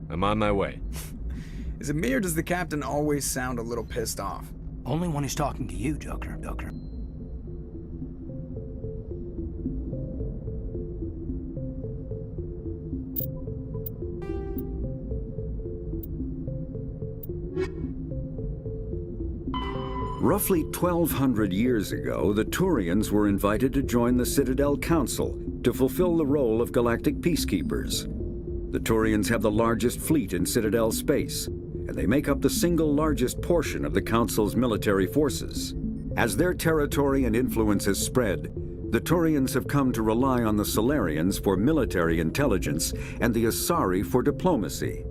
I'm on my way. Is it me or does the captain always sound a little pissed off? Only when he's talking to you, Joker. Roughly 1,200 years ago, the Turians were invited to join the Citadel Council to fulfill the role of galactic peacekeepers. The Turians have the largest fleet in Citadel space, and they make up the single largest portion of the Council's military forces. As their territory and influence has spread, the Turians have come to rely on the Solarians for military intelligence and the Asari for diplomacy.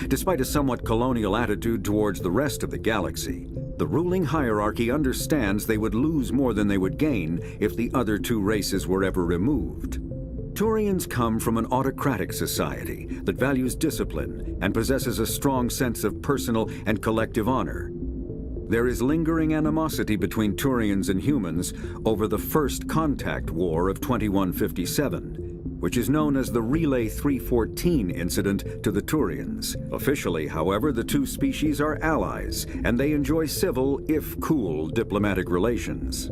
Despite a somewhat colonial attitude towards the rest of the galaxy, the ruling hierarchy understands they would lose more than they would gain if the other two races were ever removed. Turians come from an autocratic society that values discipline and possesses a strong sense of personal and collective honor. There is lingering animosity between Turians and humans over the First Contact War of 2157, which is known as the Relay 314 incident to the Turians. Officially, however, the two species are allies, and they enjoy civil, if cool, diplomatic relations.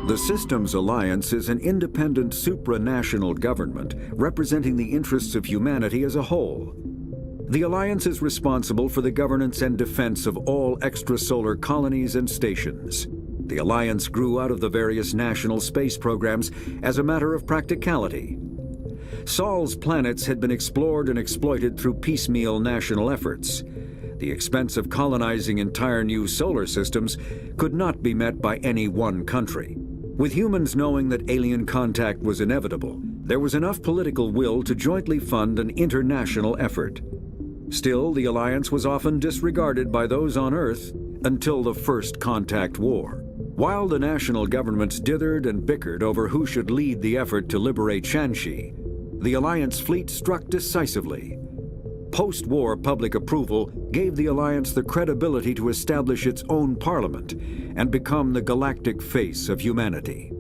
The Systems Alliance is an independent supranational government representing the interests of humanity as a whole. The Alliance is responsible for the governance and defense of all extrasolar colonies and stations. The Alliance grew out of the various national space programs as a matter of practicality. Sol's planets had been explored and exploited through piecemeal national efforts. The expense of colonizing entire new solar systems could not be met by any one country. With humans knowing that alien contact was inevitable, there was enough political will to jointly fund an international effort. Still, the Alliance was often disregarded by those on Earth until the First Contact War. While the national governments dithered and bickered over who should lead the effort to liberate Shanxi, the Alliance fleet struck decisively. Post-war public approval gave the Alliance the credibility to establish its own parliament and become the galactic face of humanity.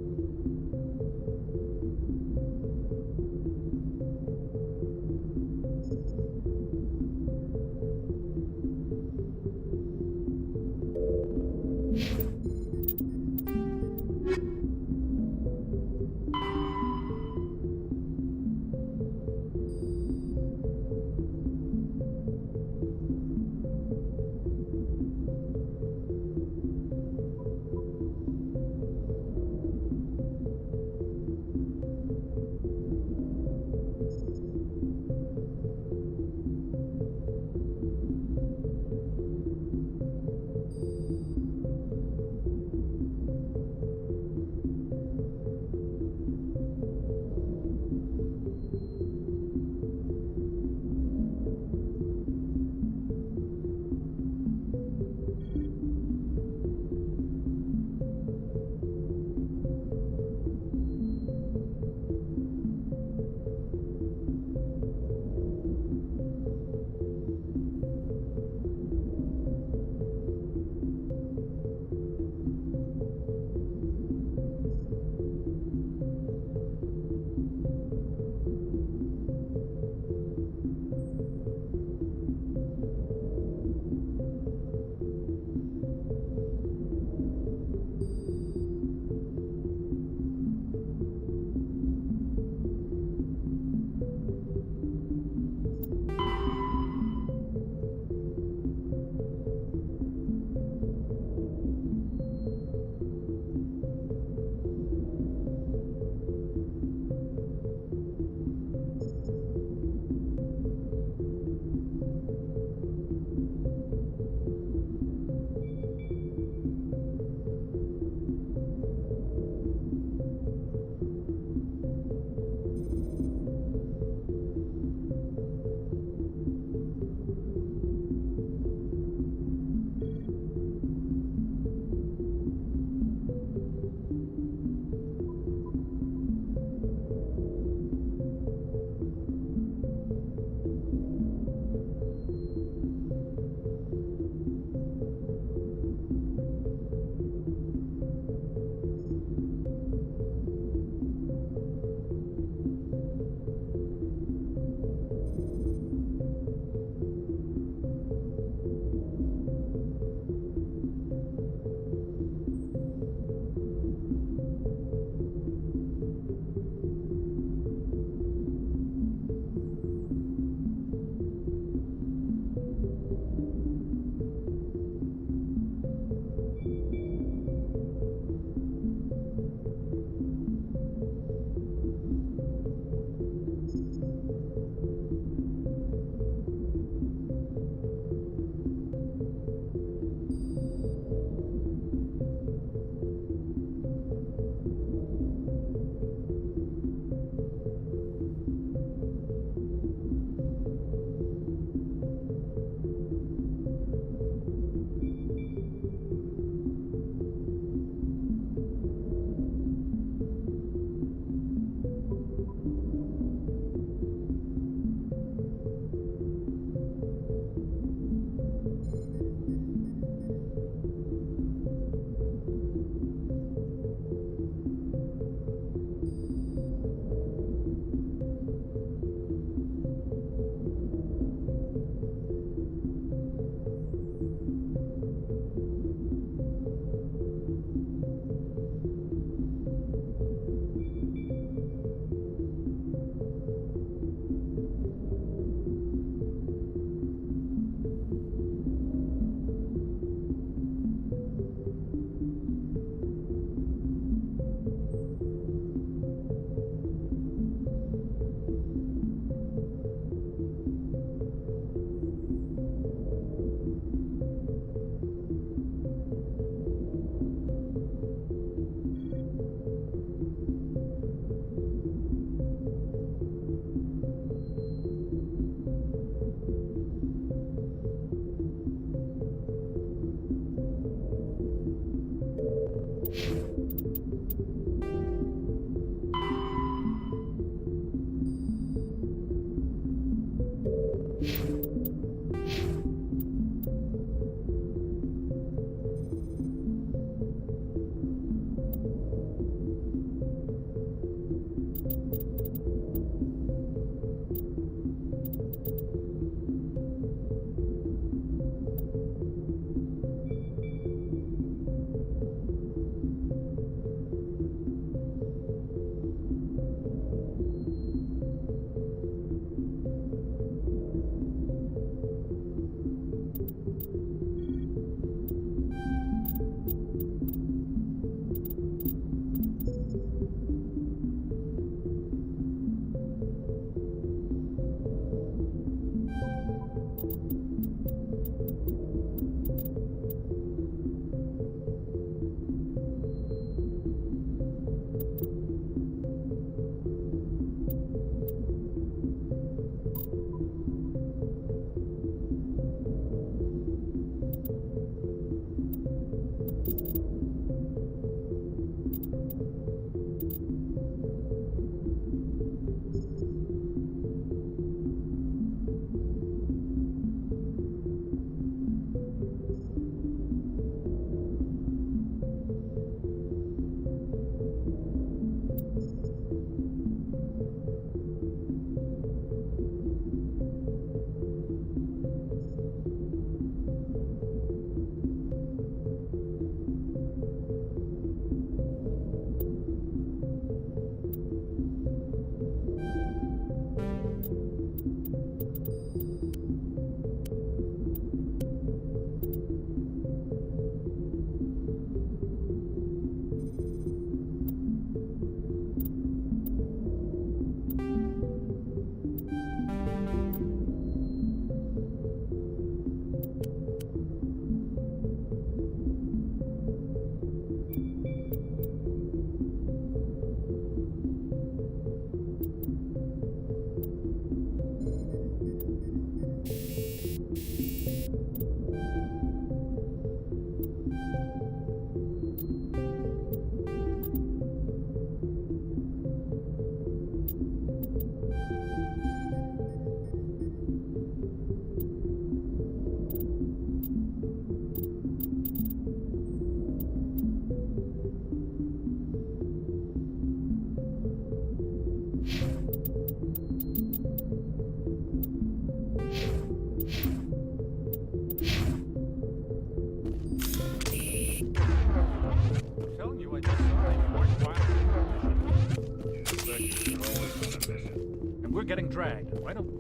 we're getting dragged. Why don't...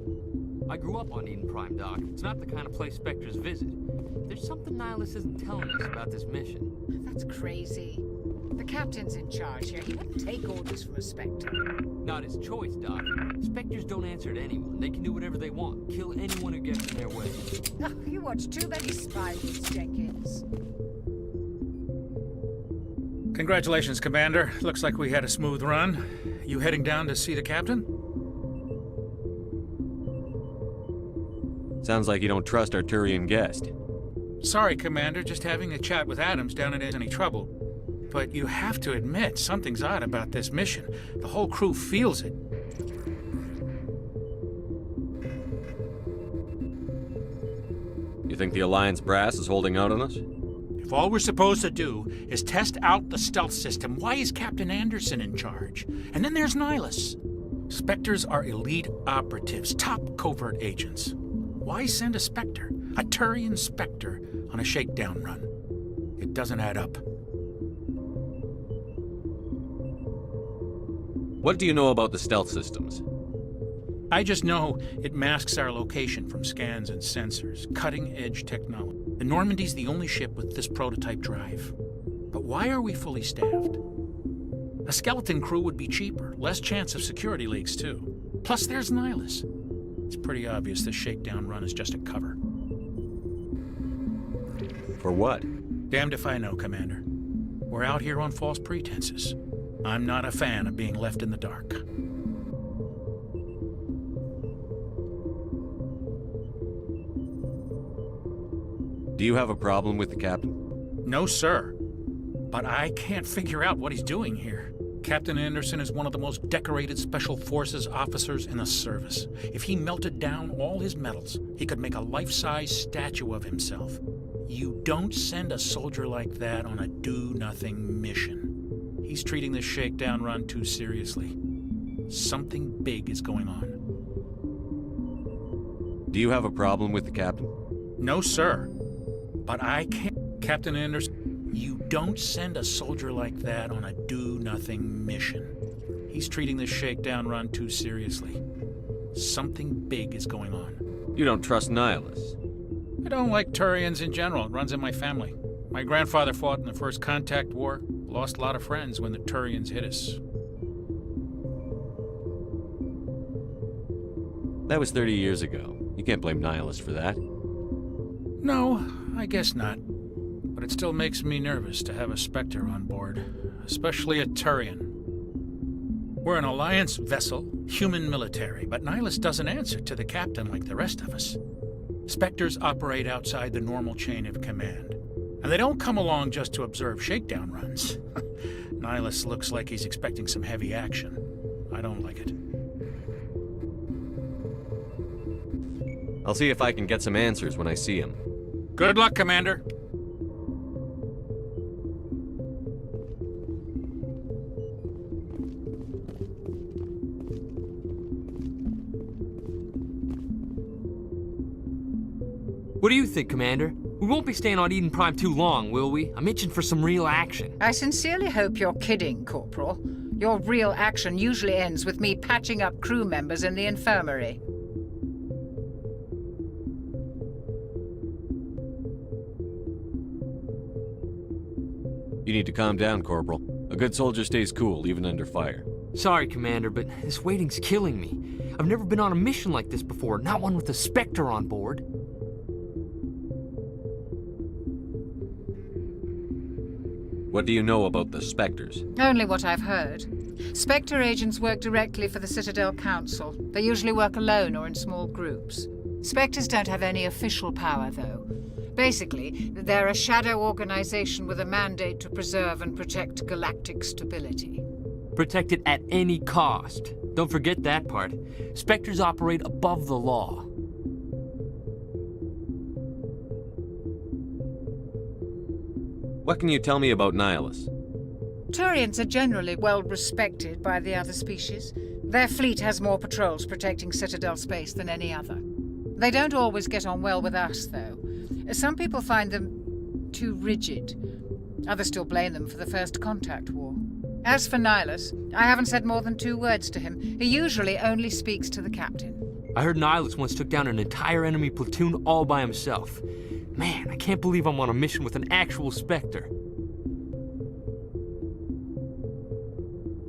I grew up on Eden Prime, Doc. It's not the kind of place Spectres visit. There's something Nihilus isn't telling us about this mission. That's crazy. The captain's in charge here. He wouldn't take orders from a Spectre. Not his choice, Doc. Spectres don't answer to anyone. They can do whatever they want. Kill anyone who gets in their way. Oh, you watch too many spy movies, Jenkins. Congratulations, Commander. Looks like we had a smooth run. You heading down to see the captain? Sounds like you don't trust our Turian guest. Sorry, Commander. Just having a chat with Adams down at any trouble. But you have to admit, something's odd about this mission. The whole crew feels it. You think the Alliance brass is holding out on us? If all we're supposed to do is test out the stealth system, why is Captain Anderson in charge? And then there's Nihilus. Spectres are elite operatives, top covert agents. Why send a Spectre, a Turian Spectre, on a shakedown run? It doesn't add up. What do you know about the stealth systems? I just know it masks our location from scans and sensors, cutting-edge technology. The Normandy's the only ship with this prototype drive. But why are we fully staffed? A skeleton crew would be cheaper, less chance of security leaks too. Plus there's Nihilus. It's pretty obvious this shakedown run is just a cover. For what? Damned if I know, Commander. We're out here on false pretenses. I'm not a fan of being left in the dark. Do you have a problem with the captain? No, sir. But I can't figure out what he's doing here. Captain Anderson is one of the most decorated Special Forces officers in the service. If he melted down all his medals, he could make a life-size statue of himself. You don't send a soldier like that on a do-nothing mission. He's treating this shakedown run too seriously. Something big is going on. Do you have a problem with the captain? No, sir. But I can't... Captain Anderson, you don't send a soldier like that on a do-nothing mission. He's treating this shakedown run too seriously. Something big is going on. You don't trust Nihilus? I don't like Turians in general. It runs in my family. My grandfather fought in the First Contact War. Lost a lot of friends when the Turians hit us. That was 30 years ago. You can't blame Nihilus for that. No, I guess not. But it still makes me nervous to have a Spectre on board, especially a Turian. We're an Alliance vessel, human military, but Nihilus doesn't answer to the captain like the rest of us. Spectres operate outside the normal chain of command. And they don't come along just to observe shakedown runs. Nihilus looks like he's expecting some heavy action. I don't like it. I'll see if I can get some answers when I see him. Good luck, Commander. What do you think, Commander? We won't be staying on Eden Prime too long, will we? I'm itching for some real action. I sincerely hope you're kidding, Corporal. Your real action usually ends with me patching up crew members in the infirmary. You need to calm down, Corporal. A good soldier stays cool, even under fire. Sorry, Commander, but this waiting's killing me. I've never been on a mission like this before, not one with a Spectre on board. What do you know about the Spectres? Only what I've heard. Spectre agents work directly for the Citadel Council. They usually work alone or in small groups. Spectres don't have any official power, though. Basically, they're a shadow organization with a mandate to preserve and protect galactic stability. Protect it at any cost. Don't forget that part. Spectres operate above the law. What can you tell me about Nihilus? Turians are generally well respected by the other species. Their fleet has more patrols protecting Citadel space than any other. They don't always get on well with us, though. Some people find them too rigid. Others still blame them for the First Contact War. As for Nihilus, I haven't said more than 2 words to him. He usually only speaks to the captain. I heard Nihilus once took down an entire enemy platoon all by himself. Man, I can't believe I'm on a mission with an actual Spectre.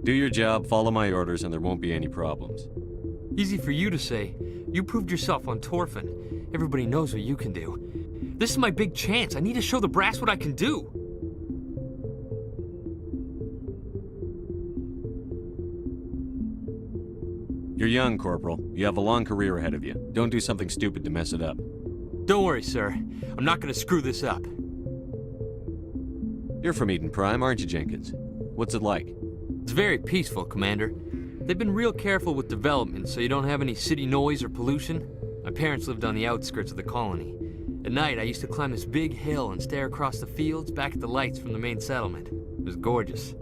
Do your job, follow my orders, and there won't be any problems. Easy for you to say. You proved yourself on Torfin. Everybody knows what you can do. This is my big chance. I need to show the brass what I can do. You're young, Corporal. You have a long career ahead of you. Don't do something stupid to mess it up. Don't worry, sir. I'm not gonna screw this up. You're from Eden Prime, aren't you, Jenkins? What's it like? It's very peaceful, Commander. They've been real careful with development, so you don't have any city noise or pollution. My parents lived on the outskirts of the colony. At night, I used to climb this big hill and stare across the fields back at the lights from the main settlement. It was gorgeous.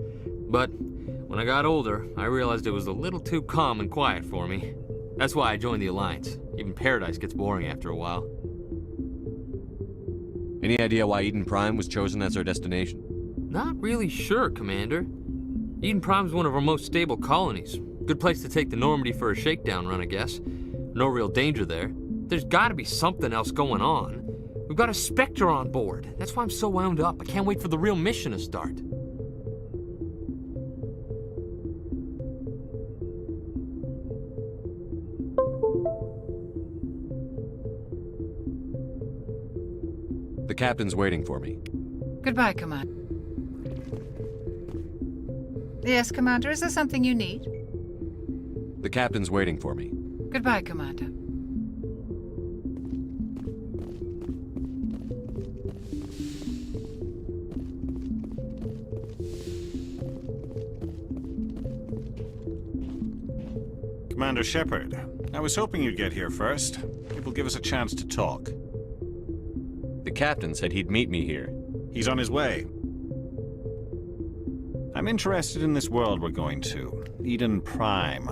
But when I got older, I realized it was a little too calm and quiet for me. That's why I joined the Alliance. Even Paradise gets boring after a while. Any idea why Eden Prime was chosen as our destination? Not really sure, Commander. Eden Prime's one of our most stable colonies. Good place to take the Normandy for a shakedown run, I guess. No real danger there. There's gotta be something else going on. We've got a Spectre on board. That's why I'm so wound up. I can't wait for the real mission to start. The captain's waiting for me. Goodbye, Commander. Yes, Commander, is there something you need? The captain's waiting for me. Goodbye, Commander. Commander Shepard, I was hoping you'd get here first. It will give us a chance to talk. The captain said he'd meet me here. He's on his way. I'm interested in this world we're going to, Eden Prime.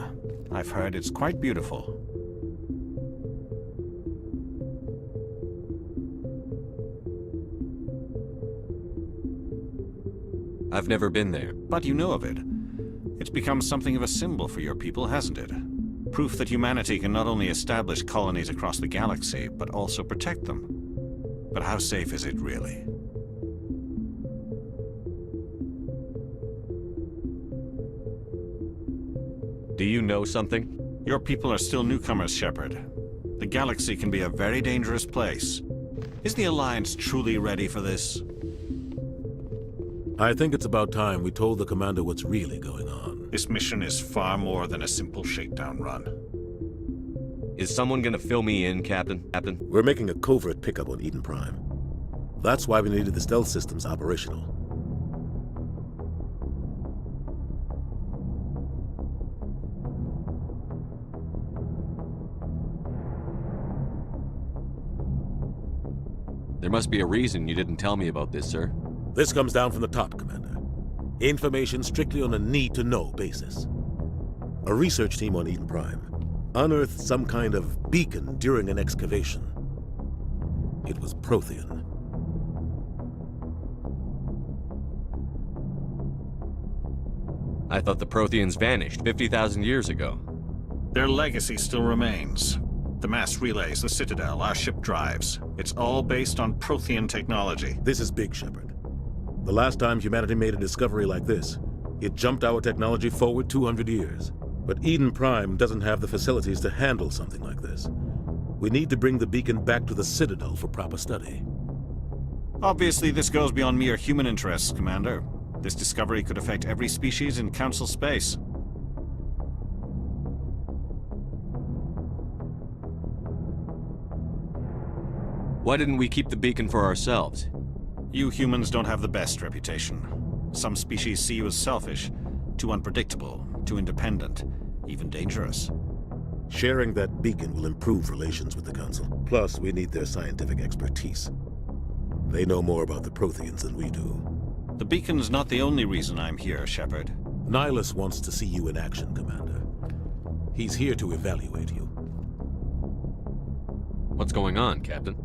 I've heard it's quite beautiful. I've never been there. But you know of it. It's become something of a symbol for your people, hasn't it? Proof that humanity can not only establish colonies across the galaxy, but also protect them. But how safe is it, really? Do you know something? Your people are still newcomers, Shepard. The galaxy can be a very dangerous place. Is the Alliance truly ready for this? I think it's about time we told the commander what's really going on. This mission is far more than a simple shakedown run. Is someone gonna fill me in, Captain? We're making a covert pickup on Eden Prime. That's why we needed the stealth systems operational. There must be a reason you didn't tell me about this, sir. This comes down from the top, Commander. Information strictly on a need-to-know basis. A research team on Eden Prime unearthed some kind of beacon during an excavation. It was Prothean. I thought the Protheans vanished 50,000 years ago. Their legacy still remains. The mass relays, the Citadel, our ship drives. It's all based on Prothean technology. This is big, Shepard. The last time humanity made a discovery like this, it jumped our technology forward 200 years. But Eden Prime doesn't have the facilities to handle something like this. We need to bring the beacon back to the Citadel for proper study. Obviously, this goes beyond mere human interests, Commander. This discovery could affect every species in Council space. Why didn't we keep the beacon for ourselves? You humans don't have the best reputation. Some species see you as selfish, too unpredictable, too independent, even dangerous. Sharing that beacon will improve relations with the Council. Plus, we need their scientific expertise. They know more about the Protheans than we do. The beacon's not the only reason I'm here, Shepard. Nihilus wants to see you in action, Commander. He's here to evaluate you. What's going on, Captain?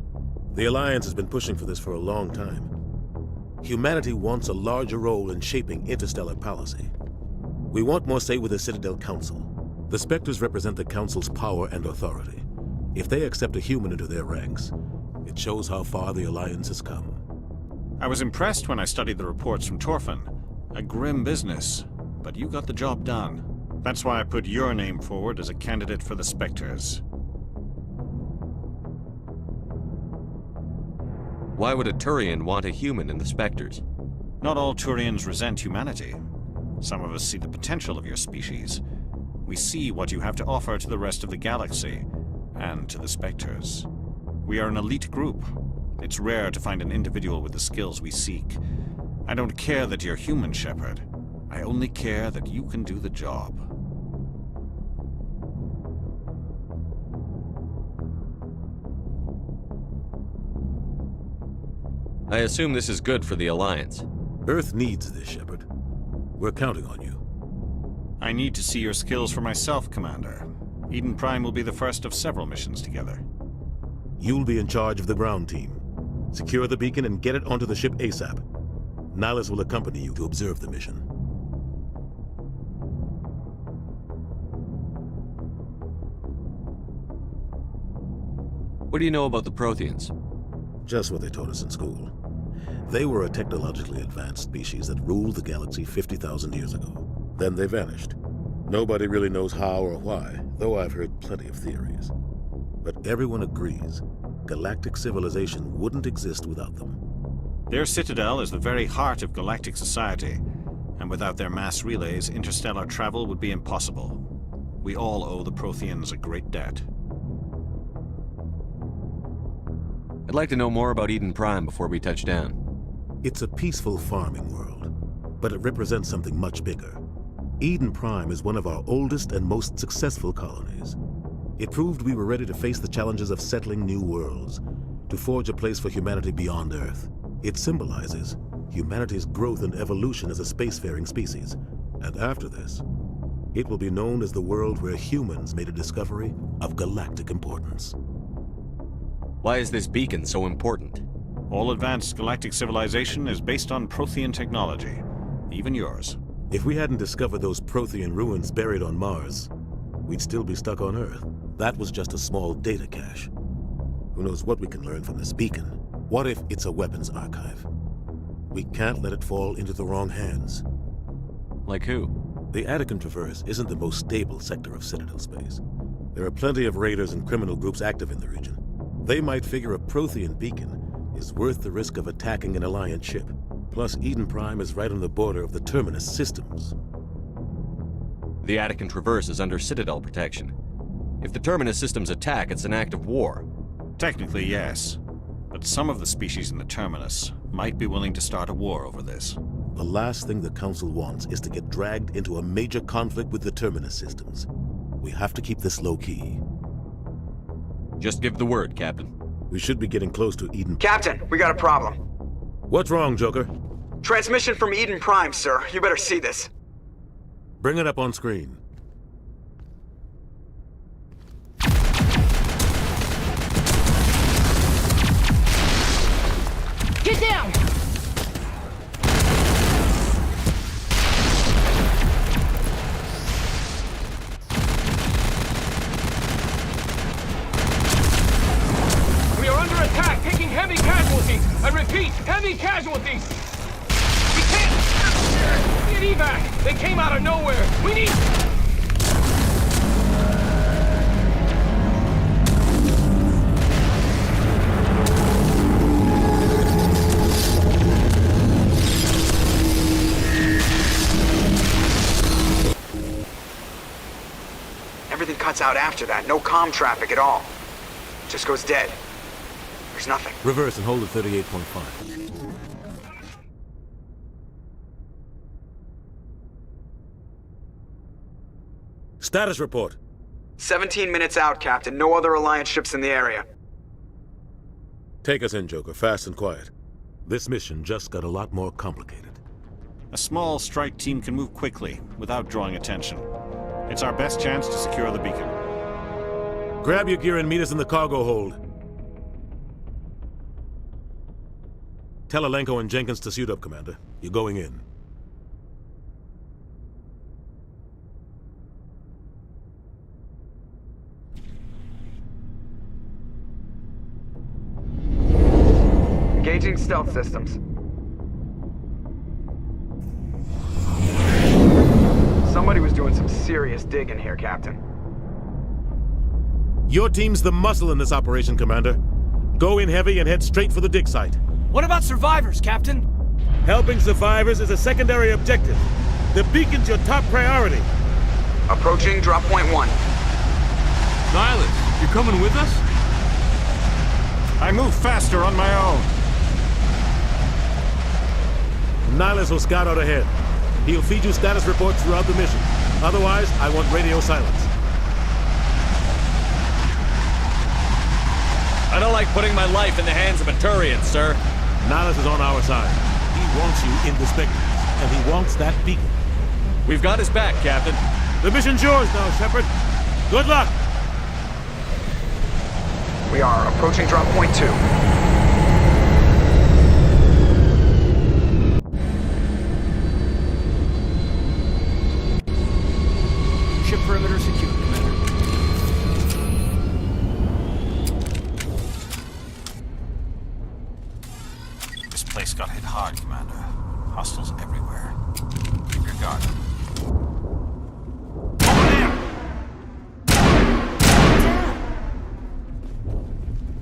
The Alliance has been pushing for this for a long time. Humanity wants a larger role in shaping interstellar policy. We want more say with the Citadel Council. The Spectres represent the Council's power and authority. If they accept a human into their ranks, it shows how far the Alliance has come. I was impressed when I studied the reports from Torfin. A grim business, but you got the job done. That's why I put your name forward as a candidate for the Spectres. Why would a Turian want a human in the Spectres? Not all Turians resent humanity. Some of us see the potential of your species. We see what you have to offer to the rest of the galaxy, and to the Spectres. We are an elite group. It's rare to find an individual with the skills we seek. I don't care that you're human, Shepard. I only care that you can do the job. I assume this is good for the Alliance. Earth needs this, Shepard. We're counting on you. I need to see your skills for myself, Commander. Eden Prime will be the first of several missions together. You'll be in charge of the ground team. Secure the beacon and get it onto the ship ASAP. Nihilus will accompany you to observe the mission. What do you know about the Protheans? Just what they taught us in school. They were a technologically advanced species that ruled the galaxy 50,000 years ago. Then they vanished. Nobody really knows how or why, though I've heard plenty of theories. But everyone agrees, galactic civilization wouldn't exist without them. Their citadel is the very heart of galactic society, and without their mass relays, interstellar travel would be impossible. We all owe the Protheans a great debt. I'd like to know more about Eden Prime before we touch down. It's a peaceful farming world, but it represents something much bigger. Eden Prime is one of our oldest and most successful colonies. It proved we were ready to face the challenges of settling new worlds, to forge a place for humanity beyond Earth. It symbolizes humanity's growth and evolution as a spacefaring species. And after this, it will be known as the world where humans made a discovery of galactic importance. Why is this beacon so important? All advanced galactic civilization is based on Prothean technology, even yours. If we hadn't discovered those Prothean ruins buried on Mars, we'd still be stuck on Earth. That was just a small data cache. Who knows what we can learn from this beacon? What if it's a weapons archive? We can't let it fall into the wrong hands. Like who? The Attican Traverse isn't the most stable sector of Citadel space. There are plenty of raiders and criminal groups active in the region. They might figure a Prothean beacon is worth the risk of attacking an Alliance ship. Plus, Eden Prime is right on the border of the Terminus systems. The Attican Traverse is under Citadel protection. If the Terminus systems attack, it's an act of war. Technically, yes. But some of the species in the Terminus might be willing to start a war over this. The last thing the Council wants is to get dragged into a major conflict with the Terminus systems. We have to keep this low-key. Just give the word, Captain. We should be getting close to Eden. Captain, we got a problem. What's wrong, Joker? Transmission from Eden Prime, sir. You better see this. Bring it up on screen. Get down! We are under attack, taking heavy casualties. I repeat, heavy casualties. We can't get evac. They came out of nowhere. We need... Everything cuts out after that. No comm traffic at all. Just goes dead. There's nothing. Reverse and hold at 38.5. Status report. 17 minutes out, Captain. No other Alliance ships in the area. Take us in, Joker, fast and quiet. This mission just got a lot more complicated. A small strike team can move quickly, without drawing attention. It's our best chance to secure the beacon. Grab your gear and meet us in the cargo hold. Tell Alenko and Jenkins to suit up, Commander. You're going in. Engaging stealth systems. Somebody was doing some serious digging here, Captain. Your team's the muscle in this operation, Commander. Go in heavy and head straight for the dig site. What about survivors, Captain? Helping survivors is a secondary objective. The beacon's your top priority. Approaching drop point 1. Nihilus, you coming with us? I move faster on my own. Nihilus will scout out ahead. He'll feed you status reports throughout the mission. Otherwise, I want radio silence. I don't like putting my life in the hands of a Turian, sir. Nihilus is on our side. He wants you in the specters, and he wants that beacon. We've got his back, Captain. The mission's yours now, Shepard. Good luck! We are approaching drop point 2. Ship perimeter secure, Commander. This place got hit hard, Commander. Hostiles everywhere. Keep your guard up.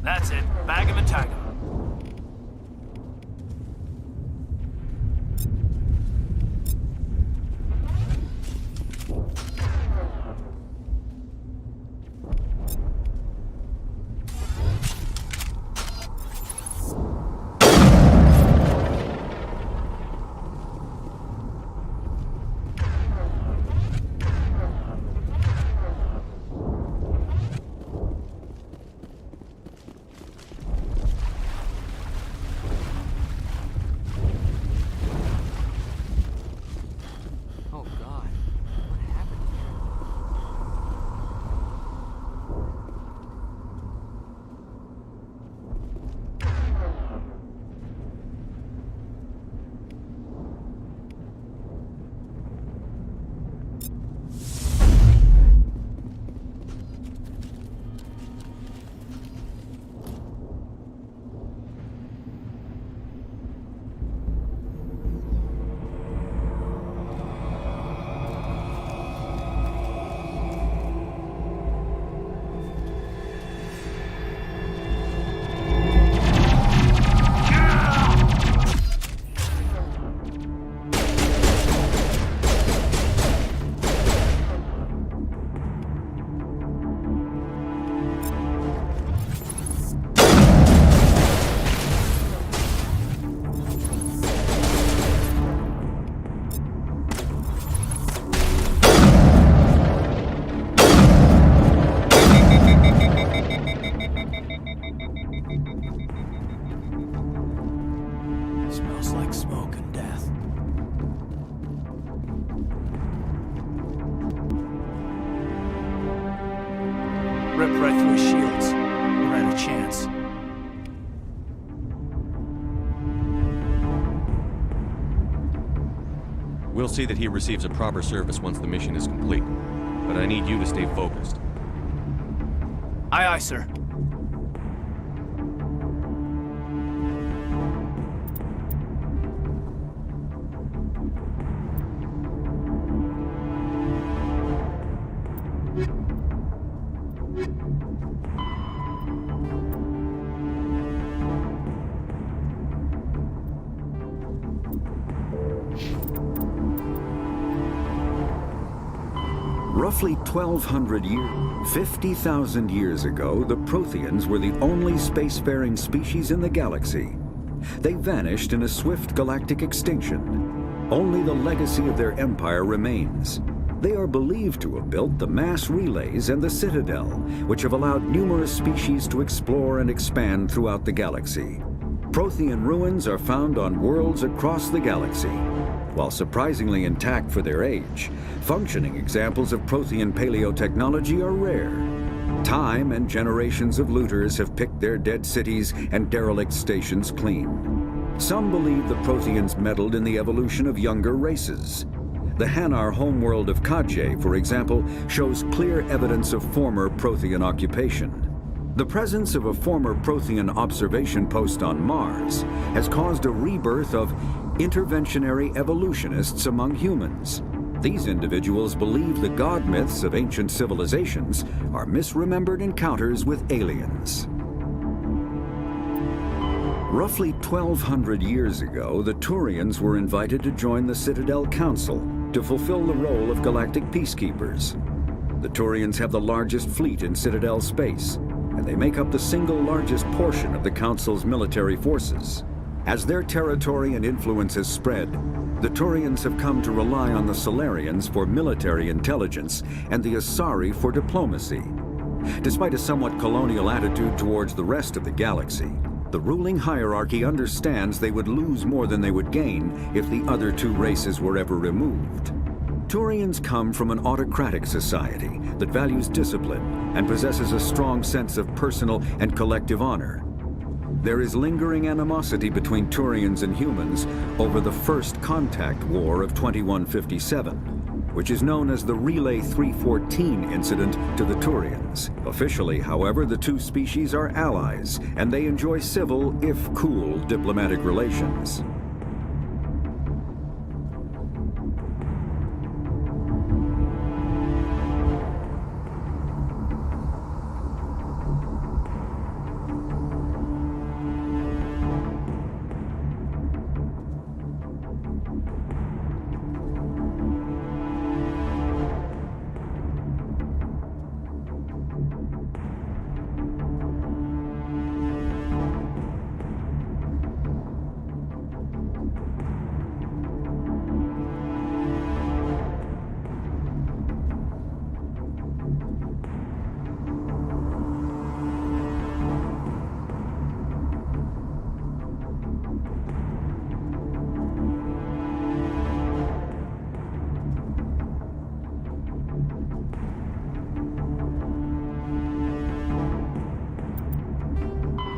That's it. Bag him and tag him. Oh God, what happened here? Smells like smoke and death. Ripped right through his shields. Never had a chance. We'll see that he receives a proper service once the mission is complete. But I need you to stay focused. Aye, aye, sir. Roughly 1,200 years, 50,000 years ago, the Protheans were the only spacefaring species in the galaxy. They vanished in a swift galactic extinction. Only the legacy of their empire remains. They are believed to have built the mass relays and the Citadel, which have allowed numerous species to explore and expand throughout the galaxy. Prothean ruins are found on worlds across the galaxy. While surprisingly intact for their age, functioning examples of Prothean paleotechnology are rare. Time and generations of looters have picked their dead cities and derelict stations clean. Some believe the Protheans meddled in the evolution of younger races. The Hanar homeworld of Kaje, for example, shows clear evidence of former Prothean occupation. The presence of a former Prothean observation post on Mars has caused a rebirth of interventionary evolutionists among humans. These individuals believe the god myths of ancient civilizations are misremembered encounters with aliens. Roughly 1,200 years ago, the Turians were invited to join the Citadel Council to fulfill the role of galactic peacekeepers. The Turians have the largest fleet in Citadel space, and they make up the single largest portion of the Council's military forces. As their territory and influence has spread, the Turians have come to rely on the Solarians for military intelligence and the Asari for diplomacy. Despite a somewhat colonial attitude towards the rest of the galaxy, the ruling hierarchy understands they would lose more than they would gain if the other two races were ever removed. Turians come from an autocratic society that values discipline and possesses a strong sense of personal and collective honor. There is lingering animosity between Turians and humans over the First Contact War of 2157, which is known as the Relay 314 incident to the Turians. Officially, however, the two species are allies, and they enjoy civil, if cool, diplomatic relations.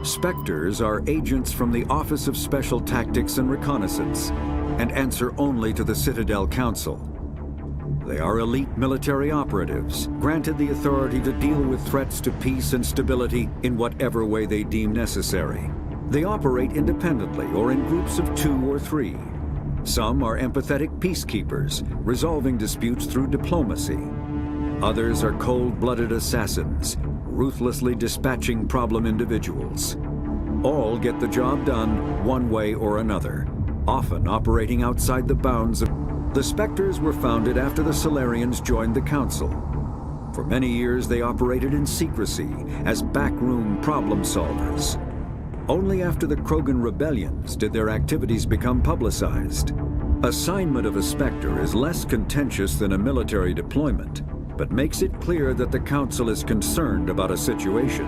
Spectres are agents from the Office of Special Tactics and Reconnaissance, and answer only to the Citadel Council. They are elite military operatives, granted the authority to deal with threats to peace and stability in whatever way they deem necessary. They operate independently or in groups of 2 or 3. Some are empathetic peacekeepers, resolving disputes through diplomacy. Others are cold-blooded assassins, ruthlessly dispatching problem individuals. All get the job done one way or another, often operating outside the bounds of... The Spectres were founded after the Solarians joined the Council. For many years they operated in secrecy as backroom problem solvers. Only after the Krogan rebellions did their activities become publicized. Assignment of a Spectre is less contentious than a military deployment, but makes it clear that the Council is concerned about a situation.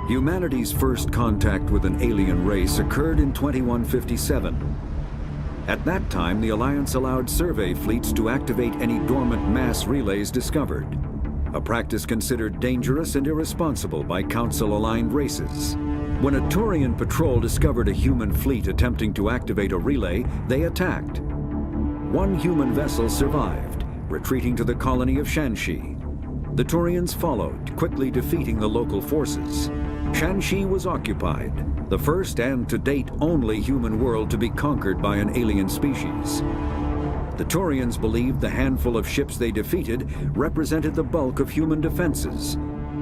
Humanity's first contact with an alien race occurred in 2157. At that time, the Alliance allowed survey fleets to activate any dormant mass relays discovered, a practice considered dangerous and irresponsible by Council-aligned races. When a Turian patrol discovered a human fleet attempting to activate a relay, they attacked. One human vessel survived, retreating to the colony of Shanxi. The Turians followed, quickly defeating the local forces. Shanxi was occupied, the first and to date only human world to be conquered by an alien species. The Turians believed the handful of ships they defeated represented the bulk of human defenses,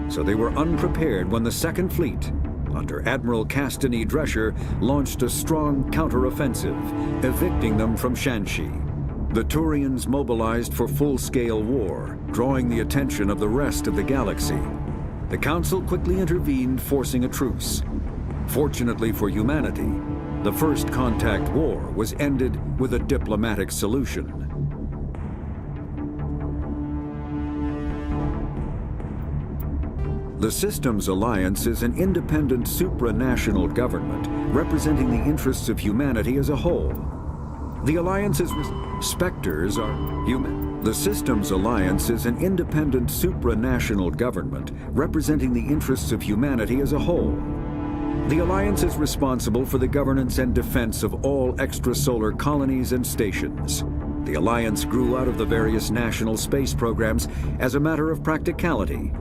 so they were unprepared when the Second Fleet, under Admiral Castany Drescher, launched a strong counteroffensive, evicting them from Shanxi. The Turians mobilized for full-scale war, drawing the attention of the rest of the galaxy. The Council quickly intervened, forcing a truce. Fortunately for humanity, the First Contact War was ended with a diplomatic solution. The Systems Alliance is an independent supranational government representing the interests of humanity as a whole. The Alliance's Spectres are human. The Systems Alliance is an independent supranational government representing the interests of humanity as a whole. The Alliance is responsible for the governance and defense of all extrasolar colonies and stations. the Alliance grew out of the various national space programs as a matter of practicality.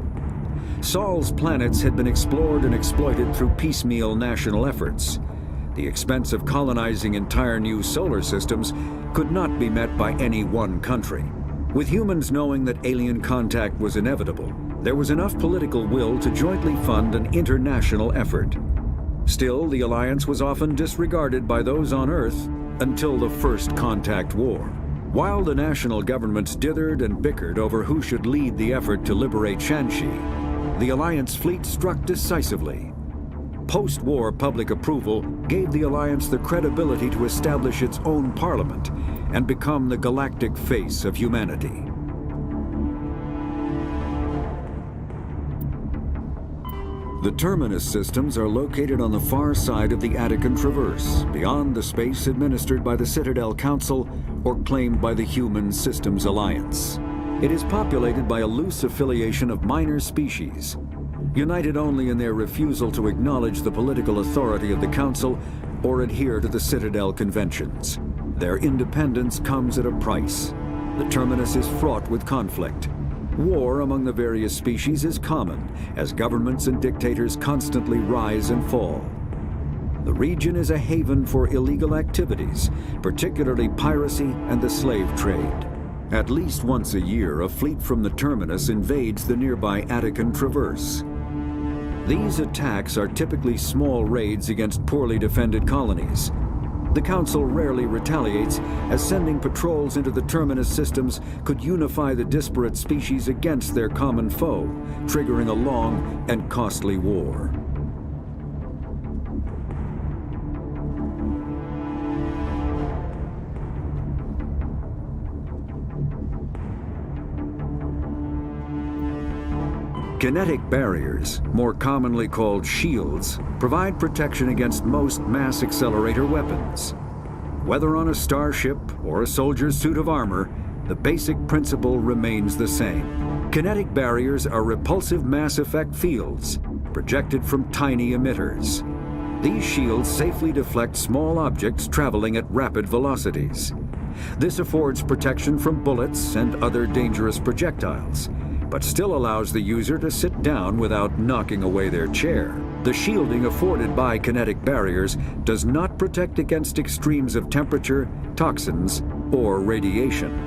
Sol's planets had been explored and exploited through piecemeal national efforts. The expense of colonizing entire new solar systems could not be met by any one country. With humans knowing that alien contact was inevitable, there was enough political will to jointly fund an international effort. Still, the Alliance was often disregarded by those on Earth until the First Contact War. While the national governments dithered and bickered over who should lead the effort to liberate Shanxi, the Alliance fleet struck decisively. Post-war public approval gave the Alliance the credibility to establish its own parliament and become the galactic face of humanity. The Terminus systems are located on the far side of the Attican Traverse, beyond the space administered by the Citadel Council or claimed by the Human Systems Alliance. It is populated by a loose affiliation of minor species, united only in their refusal to acknowledge the political authority of the Council or adhere to the Citadel Conventions. Their independence comes at a price. The Terminus is fraught with conflict. War among the various species is common, as governments and dictators constantly rise and fall. The region is a haven for illegal activities, particularly piracy and the slave trade. At least once a year, a fleet from the Terminus invades the nearby Attican Traverse. These attacks are typically small raids against poorly defended colonies. The Council rarely retaliates, as sending patrols into the Terminus systems could unify the disparate species against their common foe, triggering a long and costly war. Kinetic barriers, more commonly called shields, provide protection against most mass accelerator weapons. Whether on a starship or a soldier's suit of armor, the basic principle remains the same. Kinetic barriers are repulsive mass effect fields, projected from tiny emitters. These shields safely deflect small objects traveling at rapid velocities. This affords protection from bullets and other dangerous projectiles, but still allows the user to sit down without knocking away their chair. The shielding afforded by kinetic barriers does not protect against extremes of temperature, toxins, or radiation.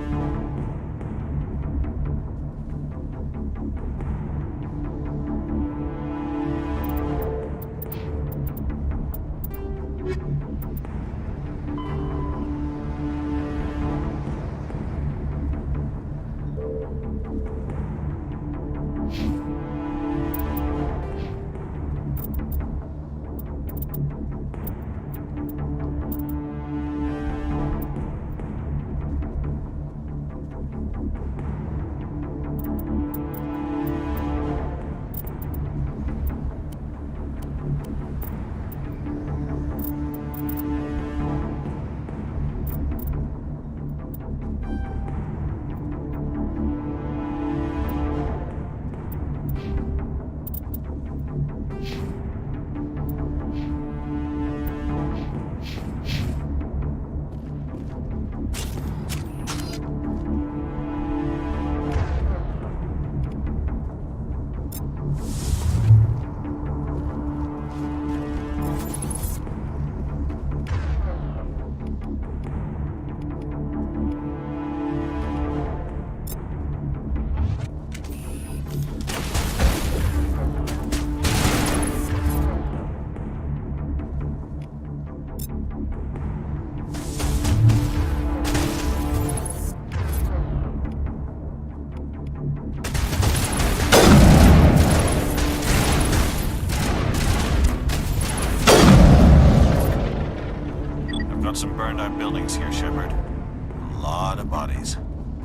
Some burned out buildings here, Shepard. A lot of bodies.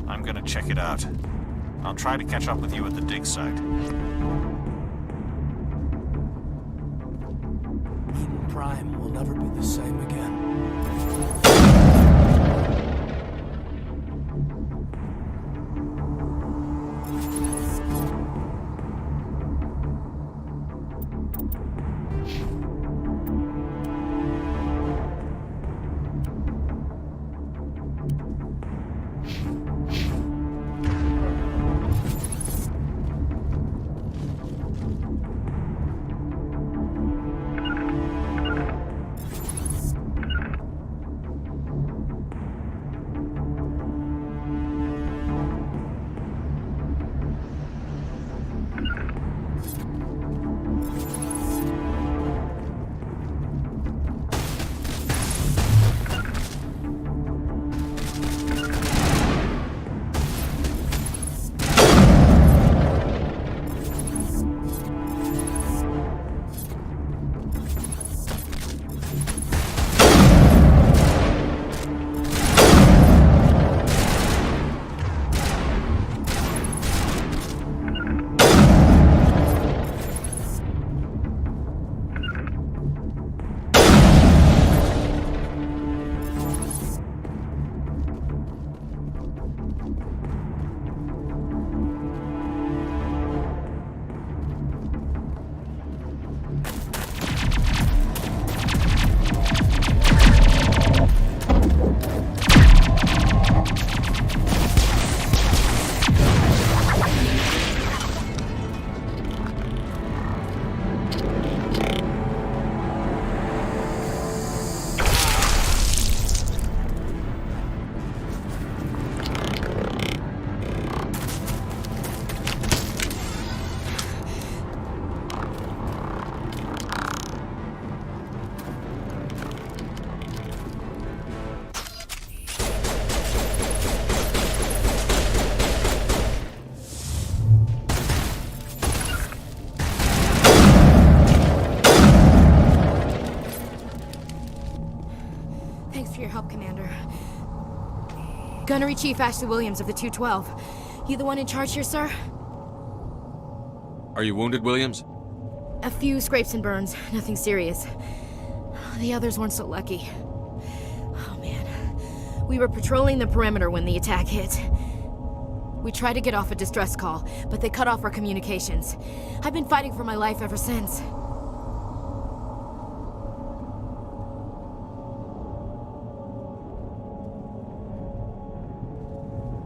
I'm gonna check it out. I'll try to catch up with you at the dig site. Eden Prime will never be the same again. for your help, Commander. Gunnery Chief Ashley Williams of the 212. You the one in charge here, sir? Are you wounded, Williams? A few scrapes and burns, nothing serious. The others weren't so lucky. Oh man. We were patrolling the perimeter when the attack hit. We tried to get off a distress call, but they cut off our communications. I've been fighting for my life ever since.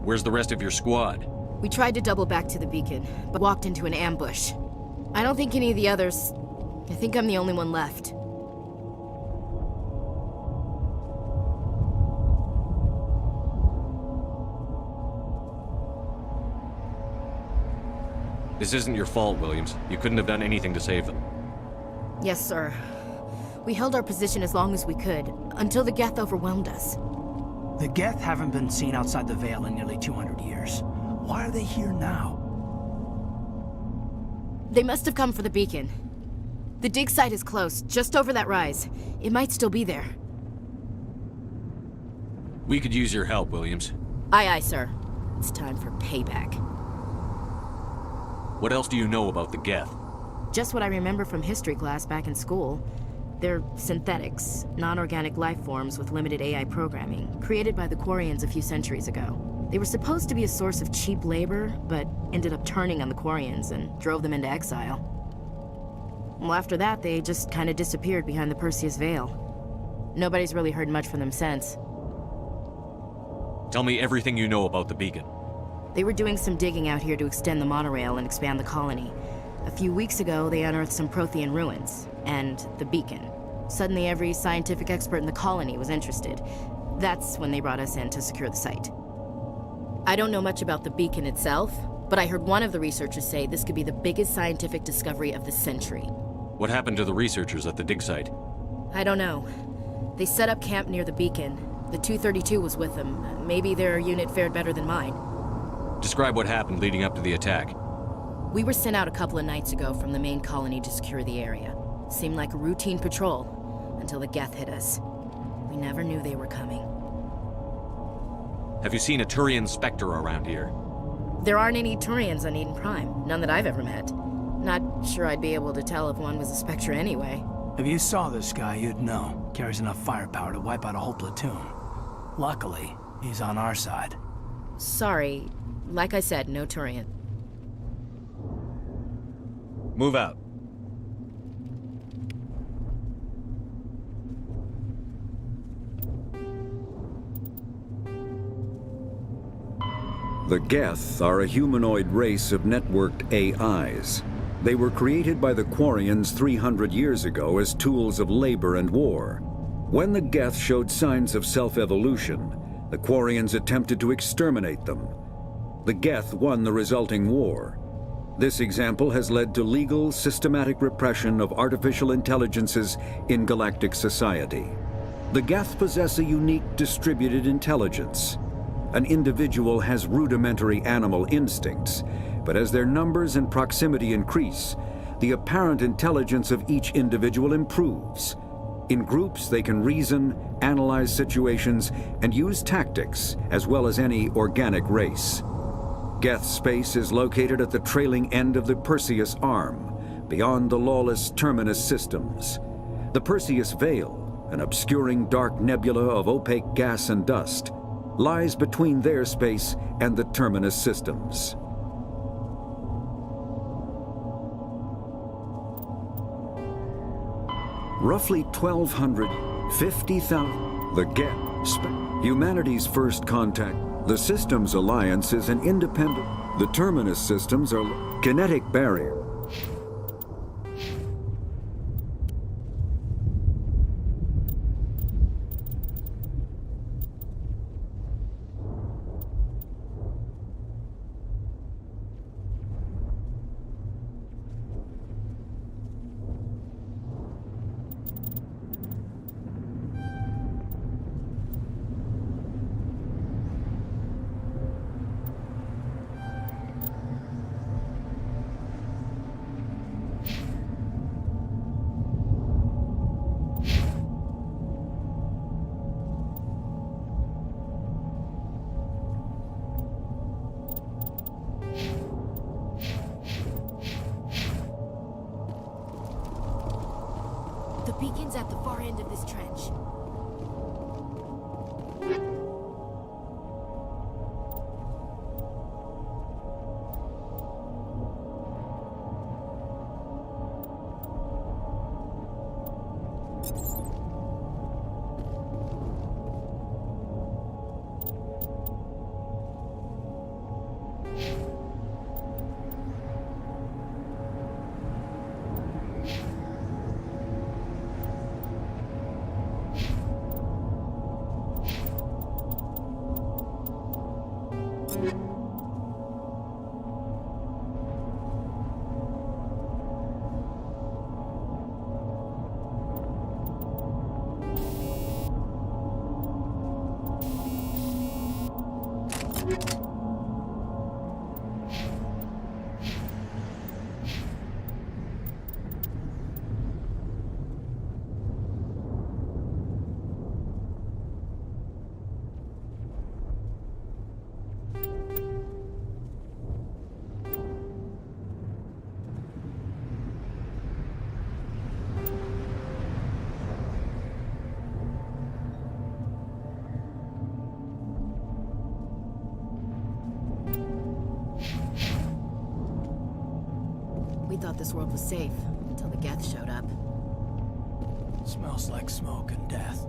Where's the rest of your squad? We tried to double back to the beacon, but walked into an ambush. I don't think any of the others... I think I'm the only one left. This isn't your fault, Williams. You couldn't have done anything to save them. Yes, sir. We held our position as long as we could, until the Geth overwhelmed us. The Geth haven't been seen outside the Veil in nearly 200 years. Why are they here now? They must have come for the beacon. The dig site is close, just over that rise. It might still be there. We could use your help, Williams. Aye, aye, sir. It's time for payback. What else do you know about the Geth? Just what I remember from history class back in school. They're synthetics, non-organic life forms with limited AI programming, created by the Quarians a few centuries ago. They were supposed to be a source of cheap labor, but ended up turning on the Quarians and drove them into exile. Well, after that, they just kind of disappeared behind the Perseus Veil. Nobody's really heard much from them since. Tell me everything you know about the beacon. They were doing some digging out here to extend the monorail and expand the colony. A few weeks ago, they unearthed some Prothean ruins, and the beacon. Suddenly, every scientific expert in the colony was interested. That's when they brought us in to secure the site. I don't know much about the beacon itself, but I heard one of the researchers say this could be the biggest scientific discovery of the century. What happened to the researchers at the dig site? I don't know. They set up camp near the beacon. The 232 was with them. Maybe their unit fared better than mine. Describe what happened leading up to the attack. We were sent out a couple of nights ago from the main colony to secure the area. Seemed like a routine patrol, until the Geth hit us. We never knew they were coming. Have you seen a Turian Spectre around here? There aren't any Turians on Eden Prime, none that I've ever met. Not sure I'd be able to tell if one was a Spectre anyway. If you saw this guy, you'd know. Carries enough firepower to wipe out a whole platoon. Luckily, he's on our side. Sorry. Like I said, no Turian. Move out. The Geth are a humanoid race of networked AIs. They were created by the Quarians 300 years ago as tools of labor and war. When the Geth showed signs of self-evolution, the Quarians attempted to exterminate them. The Geth won the resulting war. This example has led to legal, systematic repression of artificial intelligences in galactic society. The Geth possess a unique distributed intelligence. An individual has rudimentary animal instincts, but as their numbers and proximity increase, the apparent intelligence of each individual improves. In groups, they can reason, analyze situations, and use tactics, as well as any organic race. Geth space is located at the trailing end of the Perseus Arm, beyond the lawless Terminus systems. The Perseus Veil, an obscuring dark nebula of opaque gas and dust, lies between their space and the Terminus systems. Roughly 1,250,000. The Geth, humanity's first contact. The Systems Alliance is an independent. The Terminus systems are kinetic barrier. thought this world was safe until the Geth showed up. Smells like smoke and death.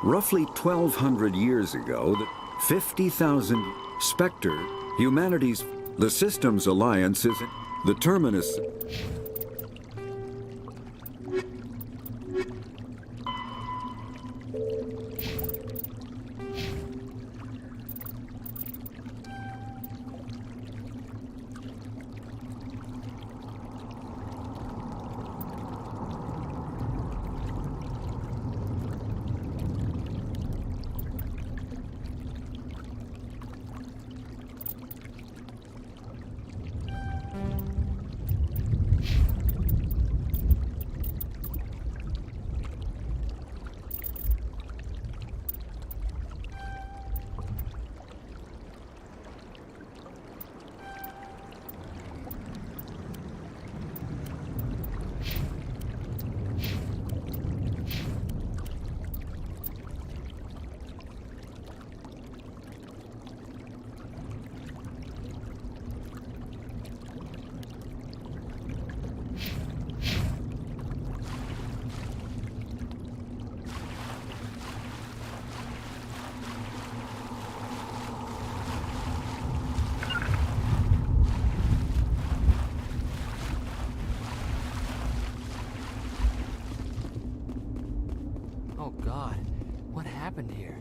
Roughly 1,200 years ago, the 50,000 Spectre, humanity's, the Systems Alliance is the Terminus. Oh God, what happened here?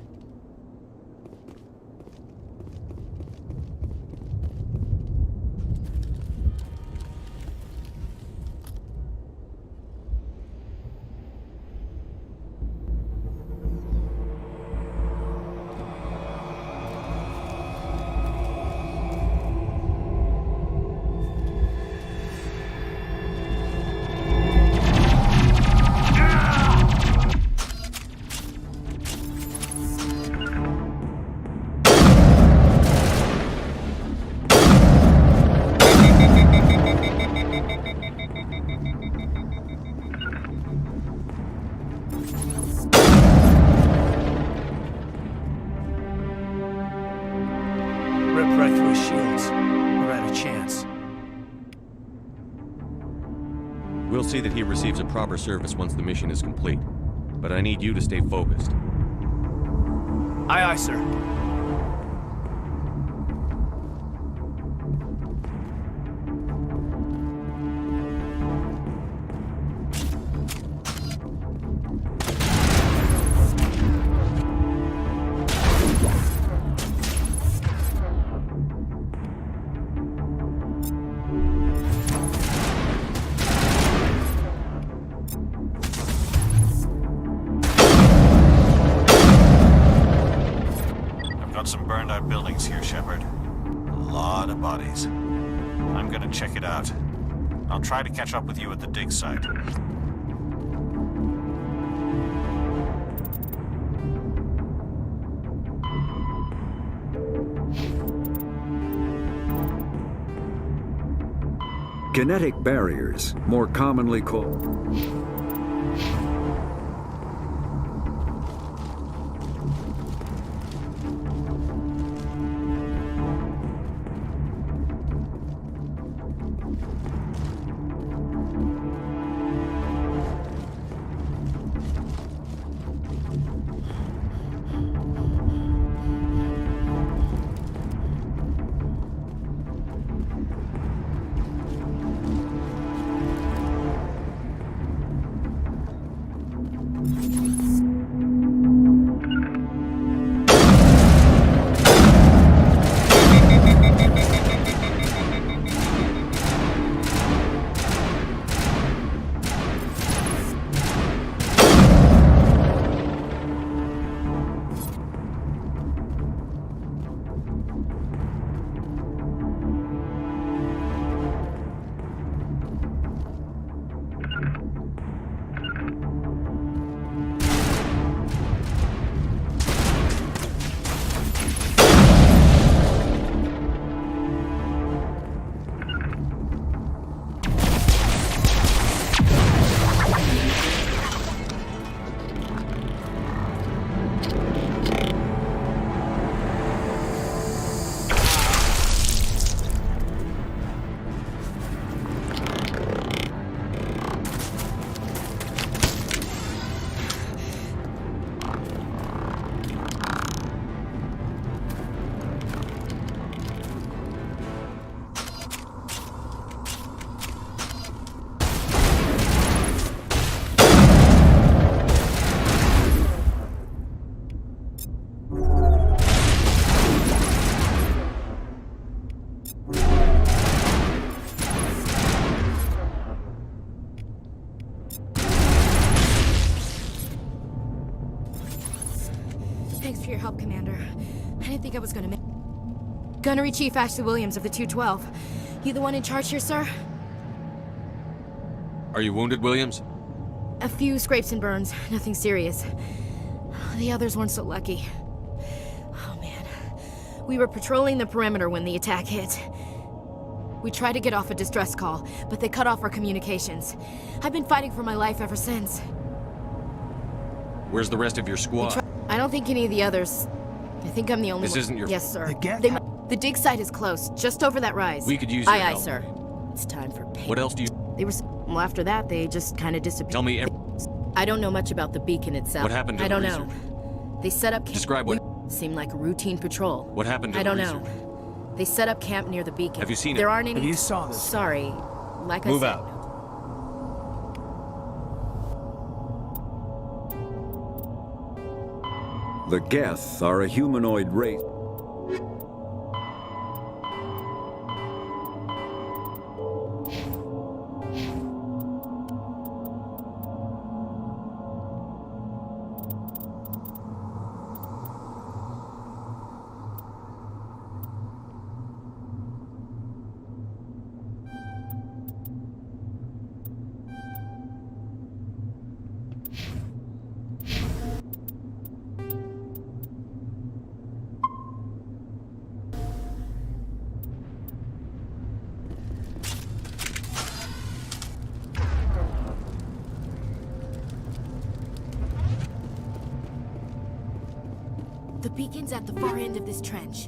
Rip right through his shields. We're out of chance. We'll see that he receives a proper service once the mission is complete. But I need you to stay focused. Aye, aye, sir. Some burned out buildings here, Shepard. A lot of bodies. I'm gonna check it out. I'll try to catch up with you at the dig site. Kinetic barriers, more commonly called. for your help, Commander. I didn't think I was gonna make... Gunnery Chief Ashley Williams of the 212. You the one in charge here, sir? Are you wounded, Williams? A few scrapes and burns, nothing serious. The others weren't so lucky. Oh man. We were patrolling the perimeter when the attack hit. We tried to get off a distress call, but they cut off our communications. I've been fighting for my life ever since. Where's the rest of your squad? I don't think any of the others... I think I'm the only This one. isn't your... Yes, sir. The The dig site is close, just over that rise. We could use your Aye, help. sir. It's time for pay. What else do you... They were... Well, after that, they just kind of disappeared. Tell me I don't know much about the beacon itself. What happened to I the don't research? know. They set up camp... Describe what... Seemed like a routine patrol. What happened to I the don't research? know. They set up camp near the beacon. Have you seen it? There aren't any... You saw this. Sorry. Like Move I said... out. The Geth are a humanoid race. The beacon's at the far end of this trench.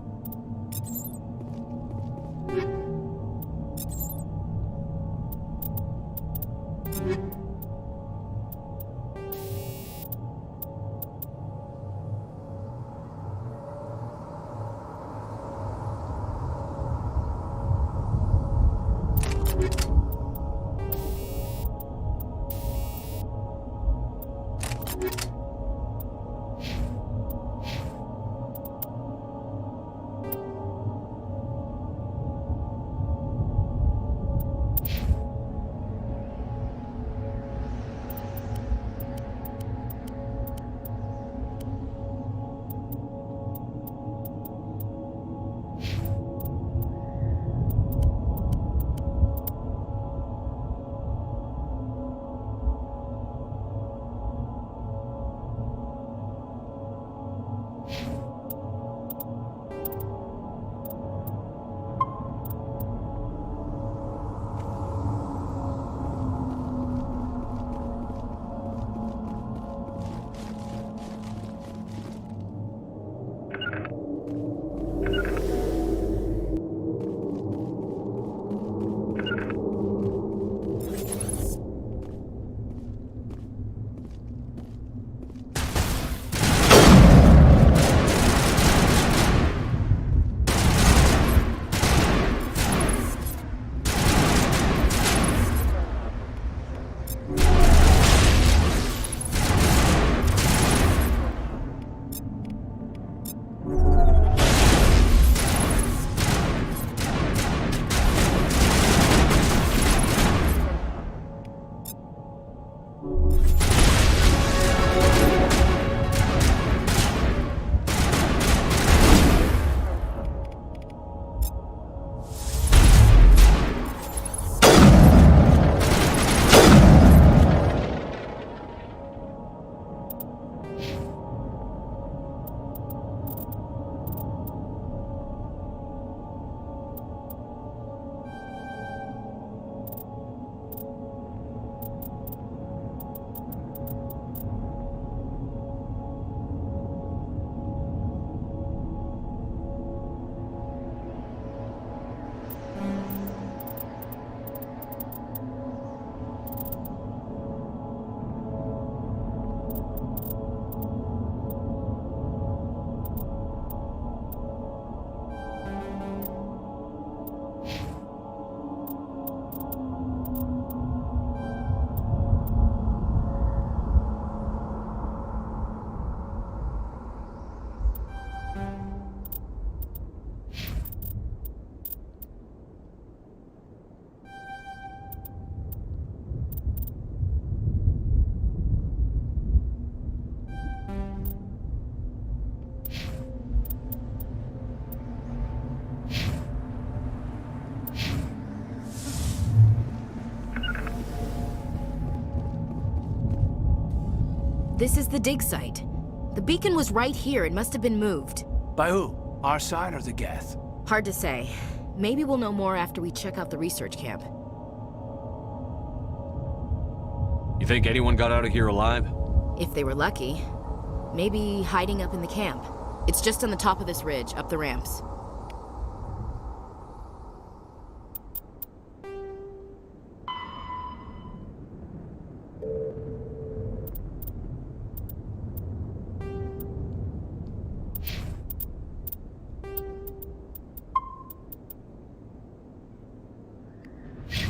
This is the dig site. The beacon was right here. It must have been moved. By who? Our side or the Geth? Hard to say. Maybe we'll know more after we check out the research camp. You think anyone got out of here alive? If they were lucky. Maybe hiding up in the camp. It's just on the top of this ridge, up the ramps.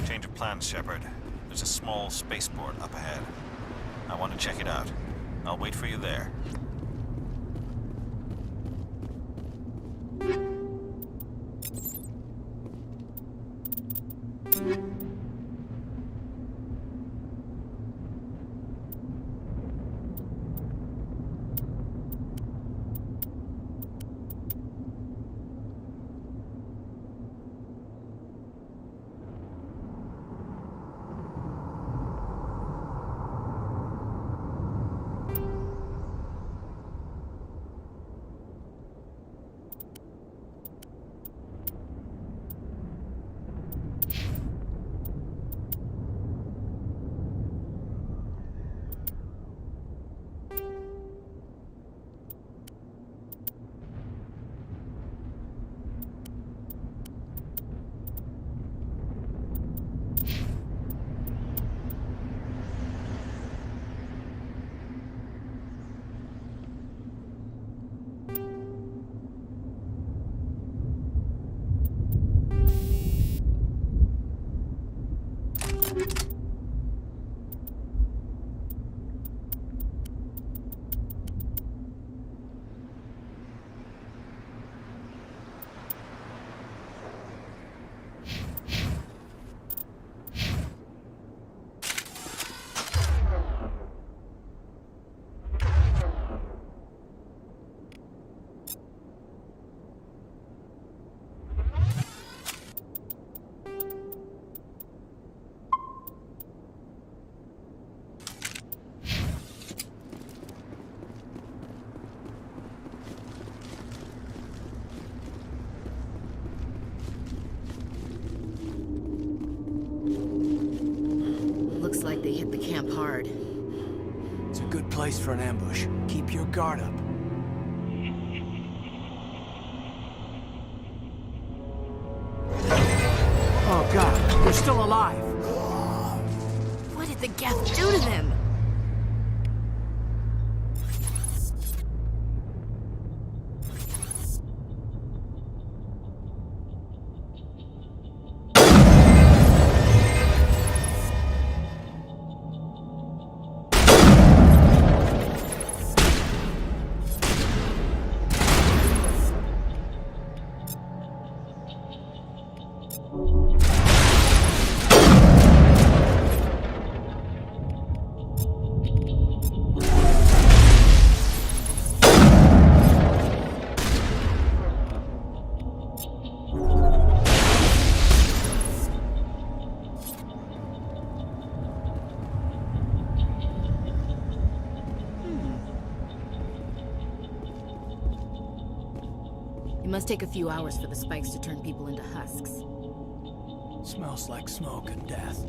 Change of plans, Shepard. There's a small spaceport up ahead. I want to check it out. I'll wait for you there. Looks like they hit the camp hard. It's a good place for an ambush. Keep your guard up. Oh god, they're still alive! What did the Geth do to them? It must take a few hours for the spikes to turn people into husks. Smells like smoke and death.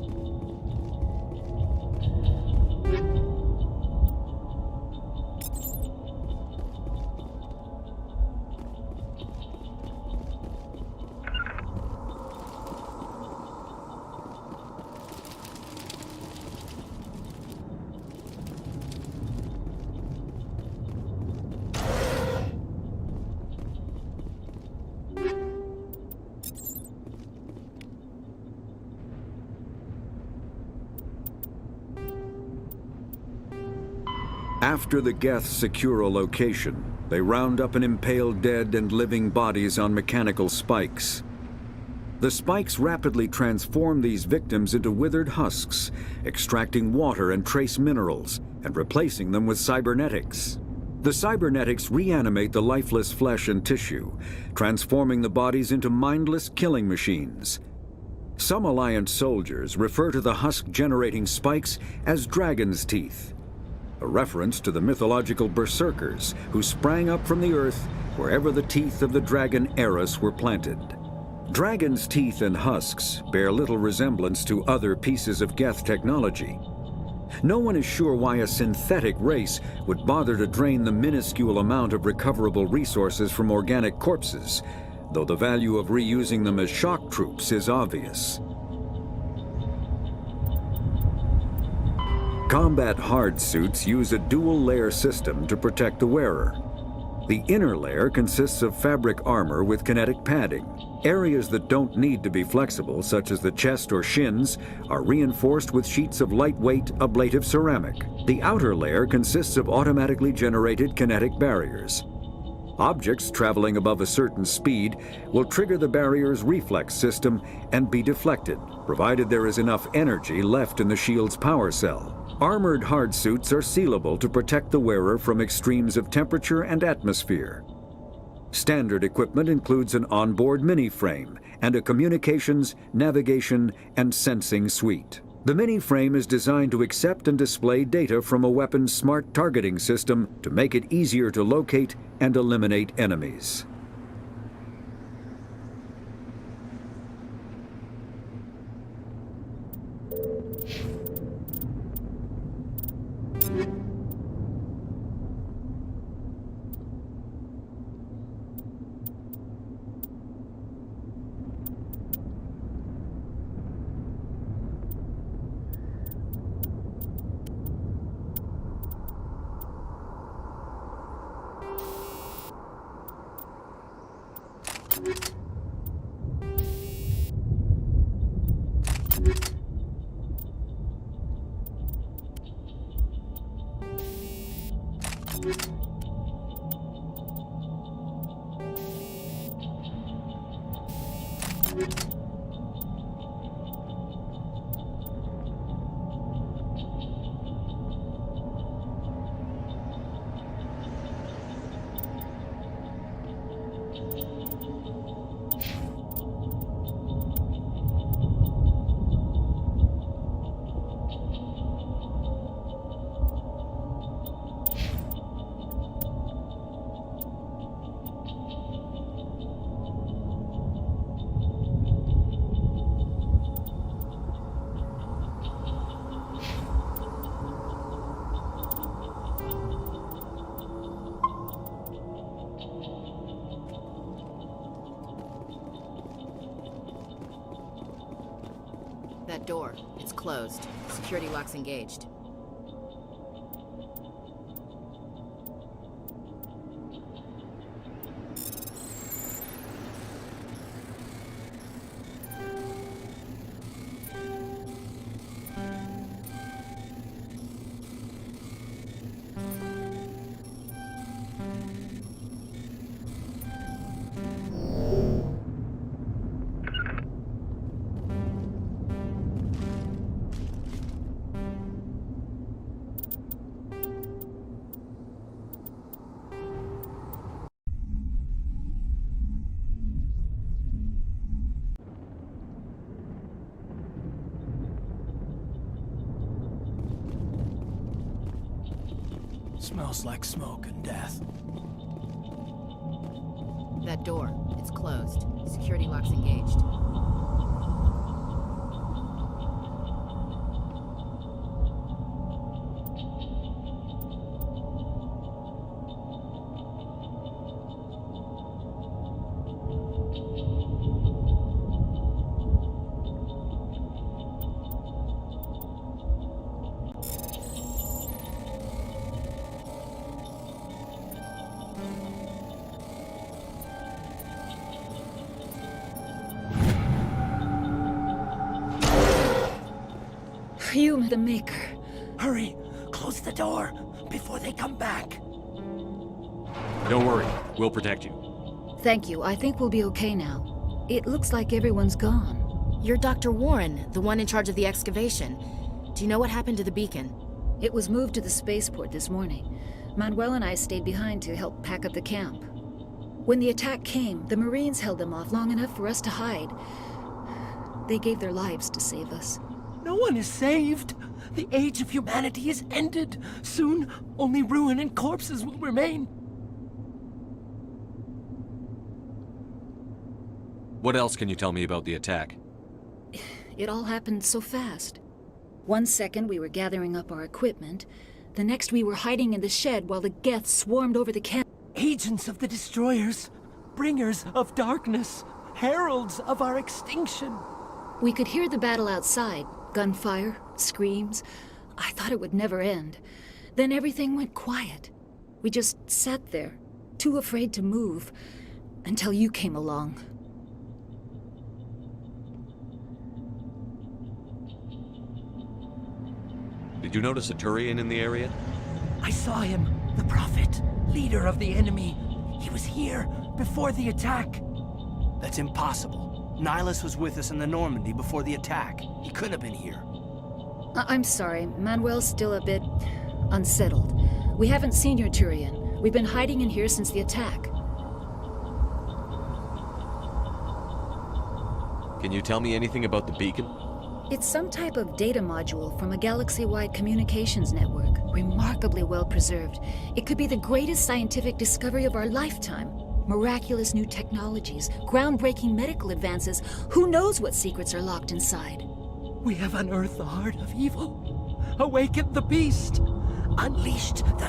After the Geth secure a location, they round up and impale dead and living bodies on mechanical spikes. The spikes rapidly transform these victims into withered husks, extracting water and trace minerals, and replacing them with cybernetics. The cybernetics reanimate the lifeless flesh and tissue, transforming the bodies into mindless killing machines. Some Alliance soldiers refer to the husk-generating spikes as dragon's teeth. a reference to the mythological berserkers who sprang up from the earth wherever the teeth of the dragon Eris were planted. Dragon's teeth and husks bear little resemblance to other pieces of Geth technology. No one is sure why a synthetic race would bother to drain the minuscule amount of recoverable resources from organic corpses, though the value of reusing them as shock troops is obvious. Combat hard suits use a dual-layer system to protect the wearer. The inner layer consists of fabric armor with kinetic padding. Areas that don't need to be flexible, such as the chest or shins, are reinforced with sheets of lightweight, ablative ceramic. The outer layer consists of automatically generated kinetic barriers. Objects traveling above a certain speed will trigger the barrier's reflex system and be deflected, provided there is enough energy left in the shield's power cell. Armored hard suits are sealable to protect the wearer from extremes of temperature and atmosphere. Standard equipment includes an onboard mini-frame and a communications, navigation, and sensing suite. The mini-frame is designed to accept and display data from a weapon's smart targeting system to make it easier to locate and eliminate enemies. That door, it's closed. Security lock's engaged. Smells like smoke and death. That door, it's closed. Security lock's engaged. You, the Maker. Hurry! Close the door before they come back. Don't worry, we'll protect you. Thank you. I think we'll be okay now. It looks like everyone's gone. You're Dr. Warren, the one in charge of the excavation. Do you know what happened to the beacon? It was moved to the spaceport this morning. Manuel and I stayed behind to help pack up the camp. When the attack came, the Marines held them off long enough for us to hide. They gave their lives to save us. No one is saved. The age of humanity is ended. Soon, only ruin and corpses will remain. What else can you tell me about the attack? It all happened so fast. 1 second we were gathering up our equipment. The next we were hiding in the shed while the Geth swarmed over the camp. Agents of the Destroyers, bringers of darkness, heralds of our extinction. We could hear the battle outside. Gunfire, screams. I thought it would never end. Then everything went quiet. We just sat there, too afraid to move, until you came along. Did you notice a Turian in the area? I saw him, the Prophet, leader of the enemy. He was here before the attack. That's impossible. Nihilus was with us in the Normandy before the attack. He couldn't have been here. I'm sorry, Manuel's still a bit unsettled. We haven't seen your Turian. We've been hiding in here since the attack. Can you tell me anything about the beacon? It's some type of data module from a galaxy-wide communications network, remarkably well preserved. It could be the greatest scientific discovery of our lifetime. Miraculous new technologies, groundbreaking medical advances. Who knows what secrets are locked inside? We have unearthed the heart of evil, awakened the beast, unleashed the